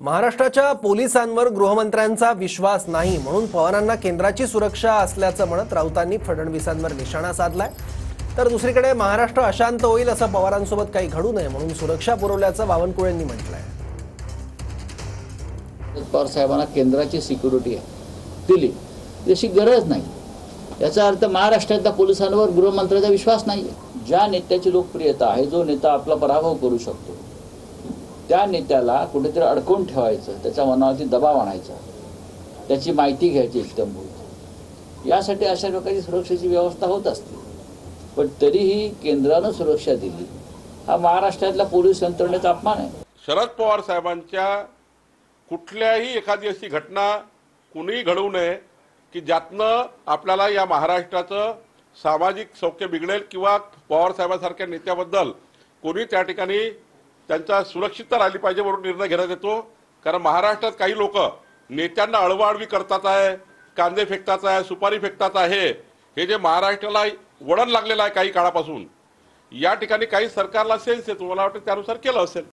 महाराष्ट्राच्या पोलिसांवर गृहमंत्र्यांचा विश्वास नाही म्हणून पवारांना केंद्राची सुरक्षा असल्याचं म्हणत राऊतांनी फडणवीसांवर निशाणा साधलाय। तर दुसरीकडे महाराष्ट्र अशांत होईल असं पवारांसोबत काही घडू नये म्हणून सुरक्षा पुरवल्याचं बावनकुळेंनी म्हटलंय। पवार साहेबांना केंद्राची सिक्युरिटी दिली तशी गरज नाही, याचा अर्थ महाराष्ट्रातल्या पोलिसांवर गृहमंत्र्यांचा विश्वास नाही। ज्या नेत्याची लोकप्रियता आहे, जो नेता आपला पराभव करू शकतो, त्या नेत्याला कुठेतरी अडकवून ठेवायचं, त्याच्या मनावरती दबाव आणायचा, त्याची माहिती घ्यायची इत्तमभूत, यासाठी अशा प्रकारची सुरक्षेची व्यवस्था होत असते। पण तरीही केंद्रानं सुरक्षा दिली हा महाराष्ट्रातल्या पोलीस यंत्रणेचा अपमान आहे। शरद पवार साहेबांच्या कुठल्याही एखादी अशी घटना कुणीही घडवू नये की ज्यातनं आपल्याला या महाराष्ट्राचं सामाजिक सौख्य बिघडेल किंवा पवार साहेबांसारख्या नेत्याबद्दल कोणी त्या ठिकाणी त्यांचा सुरक्षितता राहिली पाहिजे म्हणून निर्णय घेण्यात येतो। कारण महाराष्ट्रात काही लोक नेत्यांना अळवाळवी करतात आहे, कांदे फेकतात आहे, सुपारी फेकतात आहे, हे जे महाराष्ट्राला वळण लागलेलं आहे काही काळापासून, या ठिकाणी काही सरकारला सेन्स येतो, मला वाटतं त्यानुसार केलं असेल।